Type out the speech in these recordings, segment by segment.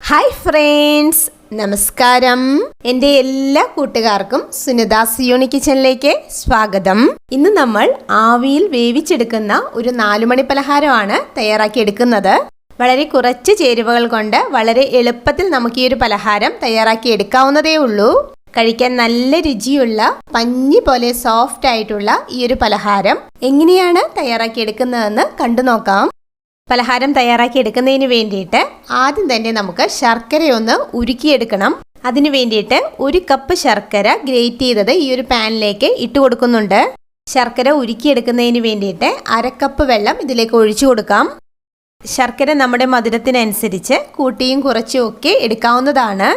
Hi friends, നമസ്കാരം. എൻ്റെ എല്ലാ കൂട്ടുകാർക്കും സുനിതാസ് യൂണി കിച്ചണിലേക്ക് സ്വാഗതം. ഇന്ന് നമ്മൾ ആവിയിൽ വേവിച്ചെടുക്കുന്ന ഒരു 4 മണി പലഹാരമാണ് തയ്യാറാക്കിയെടുക്കുന്നത്. വളരെ കുറച്ച് ചേരുവകൾ കൊണ്ട് വളരെ എളുപ്പത്തിൽ നമുക്ക് ഈ ഒരു പലഹാരം തയ്യാറാക്കി എടുക്കാവുന്നതേ ഉള്ളൂ. കഴിക്കാൻ നല്ല രുചിയുള്ള പഞ്ഞി പോലെ സോഫ്റ്റ് ആയിട്ടുള്ള ഈ ഒരു പലഹാരം എങ്ങനെയാണ് തയ്യാറാക്കിയെടുക്കുന്നതെന്ന് കണ്ടു നോക്കാം. പലഹാരം തയ്യാറാക്കി എടുക്കുന്നതിന് വേണ്ടിയിട്ട് ആദ്യം തന്നെ നമുക്ക് ശർക്കരയൊന്ന് ഉരുക്കിയെടുക്കണം. അതിന് വേണ്ടിയിട്ട് 1 കപ്പ് ശർക്കര ഗ്രേറ്റ് ചെയ്തത് ഈ ഒരു പാനിലേക്ക് ഇട്ട് കൊടുക്കുന്നുണ്ട്. ശർക്കര ഉരുക്കിയെടുക്കുന്നതിന് വേണ്ടിയിട്ട് 1/2 കപ്പ് വെള്ളം ഇതിലേക്ക് ഒഴിച്ചു കൊടുക്കാം. ശർക്കര നമ്മുടെ മധുരത്തിനനുസരിച്ച് കൂട്ടിയും കുറച്ചും ഒക്കെ എടുക്കാവുന്നതാണ്.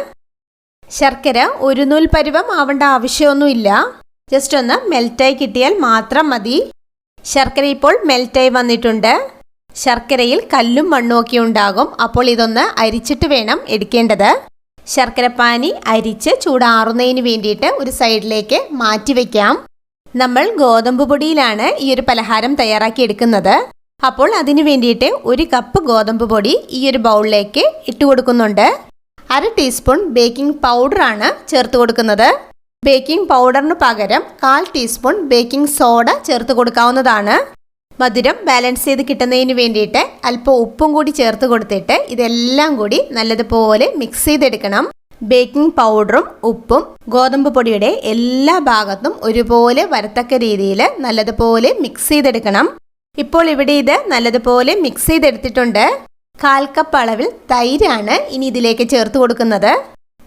ശർക്കര ഒരു നൂൽ പരുവം ആവേണ്ട ആവശ്യമൊന്നുമില്ല. ജസ്റ്റ് ഒന്ന് മെൽറ്റായി കിട്ടിയാൽ മാത്രം മതി. ശർക്കര ഇപ്പോൾ മെൽറ്റായി വന്നിട്ടുണ്ട്. ശർക്കരയിൽ കല്ലും മണ്ണും ഒക്കെ ഉണ്ടാകും. അപ്പോൾ ഇതൊന്ന് അരിച്ചിട്ട് വേണം എടുക്കേണ്ടത്. ശർക്കരപ്പാനി അരിച്ച് ചൂടാറുന്നതിന് വേണ്ടിയിട്ട് ഒരു സൈഡിലേക്ക് മാറ്റി വയ്ക്കാം. നമ്മൾ ഗോതമ്പ് പൊടിയിലാണ് ഈ ഒരു പലഹാരം തയ്യാറാക്കി എടുക്കുന്നത്. അപ്പോൾ അതിന് വേണ്ടിയിട്ട് 1 കപ്പ് ഗോതമ്പ് പൊടി ഈ ഒരു ബൗളിലേക്ക് ഇട്ട് കൊടുക്കുന്നുണ്ട്. 1/2 ടീസ്പൂൺ ബേക്കിംഗ് പൗഡറാണ് ചേർത്ത് കൊടുക്കുന്നത്. ബേക്കിംഗ് പൗഡറിന് പകരം 1/4 ടീസ്പൂൺ ബേക്കിംഗ് സോഡ ചേർത്ത് കൊടുക്കാവുന്നതാണ്. മധുരം ബാലൻസ് ചെയ്ത് കിട്ടുന്നതിന് വേണ്ടിയിട്ട് അല്പം ഉപ്പും കൂടി ചേർത്ത് കൊടുത്തിട്ട് ഇതെല്ലാം കൂടി നല്ലതുപോലെ മിക്സ് ചെയ്തെടുക്കണം. ബേക്കിംഗ് പൗഡറും ഉപ്പും ഗോതമ്പ് പൊടിയുടെ എല്ലാ ഭാഗത്തും ഒരുപോലെ വരത്തക്ക രീതിയിൽ നല്ലതുപോലെ മിക്സ് ചെയ്തെടുക്കണം. ഇപ്പോൾ ഇവിടെ ഇത് നല്ലതുപോലെ മിക്സ് ചെയ്തെടുത്തിട്ടുണ്ട്. 1/4 കപ്പ് അളവിൽ തൈരാണ് ഇനി ഇതിലേക്ക് ചേർത്ത് കൊടുക്കുന്നത്.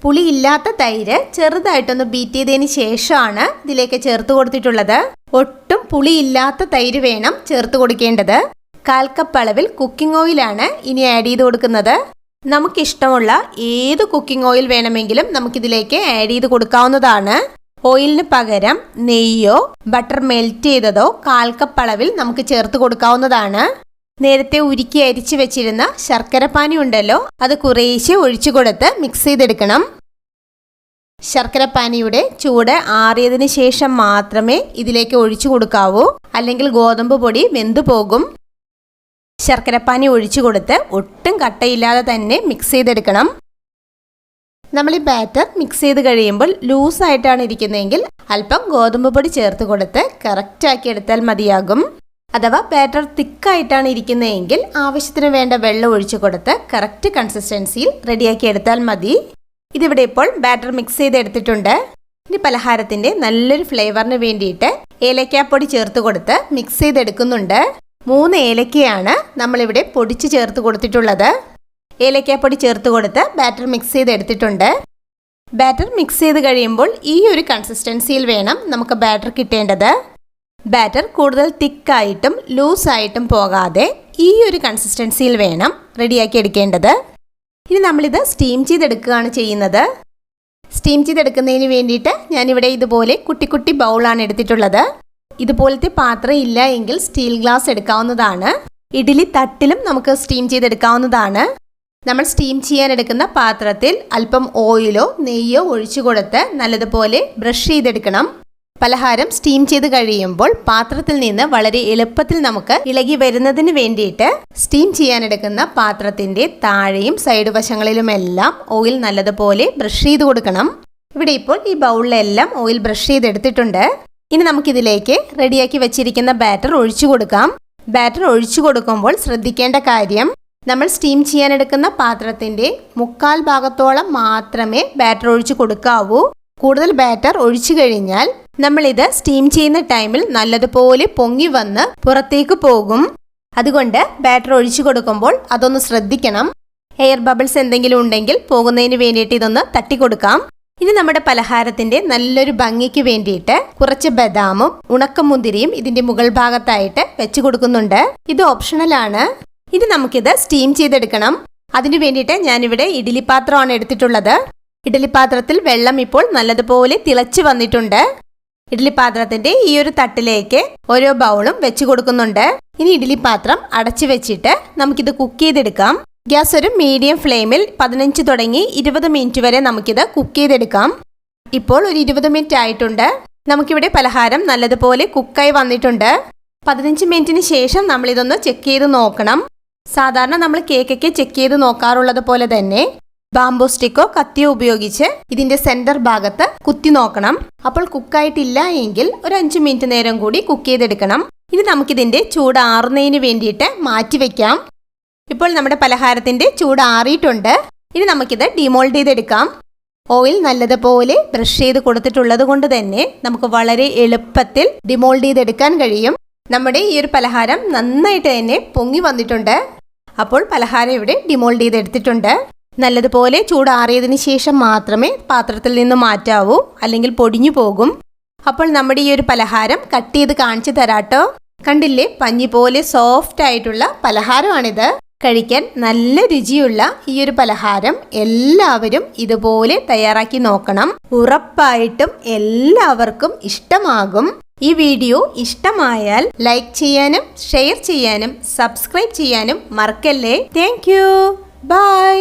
പുളി ഇല്ലാത്ത തൈര് ചെറുതായിട്ടൊന്ന് ബീറ്റ് ചെയ്തതിന് ശേഷമാണ് ഇതിലേക്ക് ചേർത്ത് കൊടുത്തിട്ടുള്ളത്. ഒട്ടും പുളിയില്ലാത്ത തൈര് വേണം ചേർത്ത് കൊടുക്കേണ്ടത്. 1/4 കപ്പ് അളവിൽ കുക്കിംഗ് ഓയിലാണ് ഇനി ആഡ് ചെയ്ത് കൊടുക്കുന്നത്. നമുക്കിഷ്ടമുള്ള ഏത് കുക്കിംഗ് ഓയിൽ വേണമെങ്കിലും നമുക്കിതിലേക്ക് ആഡ് ചെയ്ത് കൊടുക്കാവുന്നതാണ്. ഓയിലിന് പകരം നെയ്യോ ബട്ടർ മെൽറ്റ് ചെയ്തതോ 1/4 കപ്പ് അളവിൽ നമുക്ക് ചേർത്ത് കൊടുക്കാവുന്നതാണ്. നേരത്തെ ഉരുക്കി അരിച്ചു വെച്ചിരുന്ന ശർക്കരപ്പാനി ഉണ്ടല്ലോ, അത് കുറേശ്ശെ ഒഴിച്ചു കൊടുത്ത് മിക്സ് ചെയ്തെടുക്കണം. ശർക്കരപ്പാനിയുടെ ചൂട് ആറിയതിന് ശേഷം മാത്രമേ ഇതിലേക്ക് ഒഴിച്ചു കൊടുക്കാവൂ, അല്ലെങ്കിൽ ഗോതമ്പ് പൊടി വെന്തു പോകും. ശർക്കരപ്പാനി ഒഴിച്ചു കൊടുത്ത് ഒട്ടും കട്ടയില്ലാതെ തന്നെ മിക്സ് ചെയ്തെടുക്കണം. നമ്മൾ ഈ ബാറ്റർ മിക്സ് ചെയ്ത് കഴിയുമ്പോൾ ലൂസായിട്ടാണ് ഇരിക്കുന്നതെങ്കിൽ അല്പം ഗോതമ്പ് പൊടി ചേർത്ത് കൊടുത്ത് കറക്റ്റാക്കി എടുത്താൽ മതിയാകും. അഥവാ ബാറ്റർ തിക്കായിട്ടാണ് ഇരിക്കുന്നതെങ്കിൽ ആവശ്യത്തിന് വേണ്ട വെള്ളം ഒഴിച്ചു കൊടുത്ത് കറക്റ്റ് കൺസിസ്റ്റൻസിയിൽ റെഡിയാക്കി എടുത്താൽ മതി. ഇതിവിടെ ഇപ്പോൾ ബാറ്റർ മിക്സ് ചെയ്തെടുത്തിട്ടുണ്ട്. ഇനി പലഹാരത്തിൻ്റെ നല്ലൊരു ഫ്ലേവറിന് വേണ്ടിയിട്ട് ഏലക്കാപ്പൊടി ചേർത്ത് കൊടുത്ത് മിക്സ് ചെയ്തെടുക്കുന്നുണ്ട്. 3 ഏലക്കയാണ് നമ്മളിവിടെ പൊടിച്ച് ചേർത്ത് കൊടുത്തിട്ടുള്ളത്. ഏലക്കാപ്പൊടി ചേർത്ത് കൊടുത്ത് ബാറ്റർ മിക്സ് ചെയ്തെടുത്തിട്ടുണ്ട്. ബാറ്റർ മിക്സ് ചെയ്ത് കഴിയുമ്പോൾ ഈ ഒരു കൺസിസ്റ്റൻസിയിൽ വേണം നമുക്ക് ബാറ്റർ കിട്ടേണ്ടത്. ബാറ്റർ കൂടുതൽ തിക്കായിട്ടും ലൂസായിട്ടും പോകാതെ ഈ ഒരു കൺസിസ്റ്റൻസിയിൽ വേണം റെഡിയാക്കി എടുക്കേണ്ടത്. ഇനി നമ്മളിത് സ്റ്റീം ചെയ്തെടുക്കുകയാണ് ചെയ്യുന്നത്. സ്റ്റീം ചെയ്തെടുക്കുന്നതിന് വേണ്ടിയിട്ട് ഞാനിവിടെ ഇതുപോലെ കുട്ടി കുട്ടി ബൗളാണ് എടുത്തിട്ടുള്ളത്. ഇതുപോലത്തെ പാത്രം ഇല്ല എങ്കിൽ സ്റ്റീൽ ഗ്ലാസ് എടുക്കാവുന്നതാണ്. ഇഡ്ഡലി തട്ടിലും നമുക്ക് സ്റ്റീം ചെയ്തെടുക്കാവുന്നതാണ്. നമ്മൾ സ്റ്റീം ചെയ്യാൻ എടുക്കുന്ന പാത്രത്തിൽ അല്പം ഓയിലോ നെയ്യോ ഒഴിച്ചു കൊടുത്ത് നല്ലതുപോലെ ബ്രഷ് ചെയ്തെടുക്കണം. പലഹാരം സ്റ്റീം ചെയ്ത് കഴിയുമ്പോൾ പാത്രത്തിൽ നിന്ന് വളരെ എളുപ്പത്തിൽ നമുക്ക് ഇളകി വരുന്നതിന് വേണ്ടിയിട്ട് സ്റ്റീം ചെയ്യാനെടുക്കുന്ന പാത്രത്തിന്റെ താഴെയും സൈഡ് വശങ്ങളിലുമെല്ലാം ഓയിൽ നല്ലതുപോലെ ബ്രഷ് ചെയ്ത് കൊടുക്കണം. ഇവിടെ ഇപ്പോൾ ഈ ബൗളിലെല്ലാം ഓയിൽ ബ്രഷ് ചെയ്തെടുത്തിട്ടുണ്ട്. ഇനി നമുക്കിതിലേക്ക് റെഡിയാക്കി വെച്ചിരിക്കുന്ന ബാറ്റർ ഒഴിച്ചു കൊടുക്കാം. ബാറ്റർ ഒഴിച്ചു കൊടുക്കുമ്പോൾ ശ്രദ്ധിക്കേണ്ട കാര്യം, നമ്മൾ സ്റ്റീം ചെയ്യാനെടുക്കുന്ന പാത്രത്തിന്റെ 1/4 ഭാഗത്തോളം മാത്രമേ ബാറ്റർ ഒഴിച്ചു കൊടുക്കാവൂ. കൂടുതൽ ബാറ്റർ ഒഴിച്ചു കഴിഞ്ഞാൽ നമ്മളിത് സ്റ്റീം ചെയ്യുന്ന ടൈമിൽ നല്ലതുപോലെ പൊങ്ങി വന്ന് പുറത്തേക്ക് പോകും. അതുകൊണ്ട് ബാറ്റർ ഒഴിച്ചു കൊടുക്കുമ്പോൾ അതൊന്ന് ശ്രദ്ധിക്കണം. എയർ ബബിൾസ് എന്തെങ്കിലും ഉണ്ടെങ്കിൽ പോകുന്നതിന് വേണ്ടിയിട്ട് ഇതൊന്ന് തട്ടിക്കൊടുക്കാം. ഇനി നമ്മുടെ പലഹാരത്തിന്റെ നല്ലൊരു ഭംഗിക്ക് വേണ്ടിയിട്ട് കുറച്ച് ബദാമും ഉണക്കമുന്തിരിയും ഇതിന്റെ മുകൾ ഭാഗത്തായിട്ട് വെച്ച് കൊടുക്കുന്നുണ്ട്. ഇത് ഓപ്ഷണലാണ്. ഇനി നമുക്കിത് സ്റ്റീം ചെയ്തെടുക്കണം. അതിനു വേണ്ടിയിട്ട് ഞാനിവിടെ ഇഡ്ഡലി പാത്രമാണ് എടുത്തിട്ടുള്ളത്. ഇഡ്ഡലി പാത്രത്തിൽ വെള്ളം ഇപ്പോൾ നല്ലതുപോലെ തിളച്ച് വന്നിട്ടുണ്ട്. ഇഡ്ഡലി പാത്രത്തിന്റെ ഈ ഒരു തട്ടിലേക്ക് ഓരോ ബൗളും വെച്ച് കൊടുക്കുന്നുണ്ട്. ഇനി ഇഡ്ഡലി പാത്രം അടച്ചു വെച്ചിട്ട് നമുക്കിത് കുക്ക് ചെയ്തെടുക്കാം. ഗ്യാസ് ഒരു മീഡിയം ഫ്ലെയിമിൽ 15 തുടങ്ങി 20 മിനിറ്റ് വരെ നമുക്കിത് കുക്ക് ചെയ്തെടുക്കാം. ഇപ്പോൾ ഒരു 20 മിനിറ്റ് ആയിട്ടുണ്ട്. നമുക്കിവിടെ പലഹാരം നല്ലതുപോലെ കുക്കായി വന്നിട്ടുണ്ട്. 15 മിനിറ്റിന് ശേഷം നമ്മളിതൊന്ന് ചെക്ക് ചെയ്ത് നോക്കണം. സാധാരണ നമ്മൾ കേക്കൊക്കെ ചെക്ക് ചെയ്ത് നോക്കാറുള്ളത് പോലെ തന്നെ ബാംബൂ സ്റ്റിക്കോ കത്തിയോ ഉപയോഗിച്ച് ഇതിന്റെ സെന്റർ ഭാഗത്ത് കുത്തി നോക്കണം. അപ്പോൾ കുക്കായിട്ടില്ല എങ്കിൽ ഒരു 5 മിനിറ്റ് നേരം കൂടി കുക്ക് ചെയ്തെടുക്കണം. ഇനി നമുക്കിതിന്റെ ചൂട് ആറുന്നതിന് വേണ്ടിയിട്ട് മാറ്റി വെക്കാം. ഇപ്പോൾ നമ്മുടെ പലഹാരത്തിന്റെ ചൂട് ആറിയിട്ടുണ്ട്. ഇനി നമുക്കിത് ഡിമോൾഡ് ചെയ്തെടുക്കാം. ഓയിൽ നല്ലതുപോലെ ബ്രഷ് ചെയ്ത് കൊടുത്തിട്ടുള്ളത് കൊണ്ട് തന്നെ നമുക്ക് വളരെ എളുപ്പത്തിൽ ഡിമോൾഡ് ചെയ്തെടുക്കാൻ കഴിയും. നമ്മുടെ ഈ ഒരു പലഹാരം നന്നായിട്ട് തന്നെ പൊങ്ങി വന്നിട്ടുണ്ട്. അപ്പോൾ പലഹാരം ഇവിടെ ഡിമോൾഡ് ചെയ്തെടുത്തിട്ടുണ്ട്. നല്ലതുപോലെ ചൂടാറിയതിന് ശേഷം മാത്രമേ പാത്രത്തിൽ നിന്ന് മാറ്റാവൂ, അല്ലെങ്കിൽ പൊടിഞ്ഞു പോകും. അപ്പോൾ നമ്മുടെ ഈ ഒരു പലഹാരം കട്ട് ചെയ്ത് കാണിച്ചു തരാട്ടോ. കണ്ടില്ലേ, പഞ്ഞി പോലെ സോഫ്റ്റ് ആയിട്ടുള്ള പലഹാരമാണിത്. കഴിക്കാൻ നല്ല രുചിയുള്ള ഈ ഒരു പലഹാരം എല്ലാവരും ഇതുപോലെ തയ്യാറാക്കി നോക്കണം. ഉറപ്പായിട്ടും എല്ലാവർക്കും ഇഷ്ടമാകും. ഈ വീഡിയോ ഇഷ്ടമായാൽ ലൈക്ക് ചെയ്യാനും ഷെയർ ചെയ്യാനും സബ്സ്ക്രൈബ് ചെയ്യാനും മറക്കല്ലേ. Thank you. ബൈ.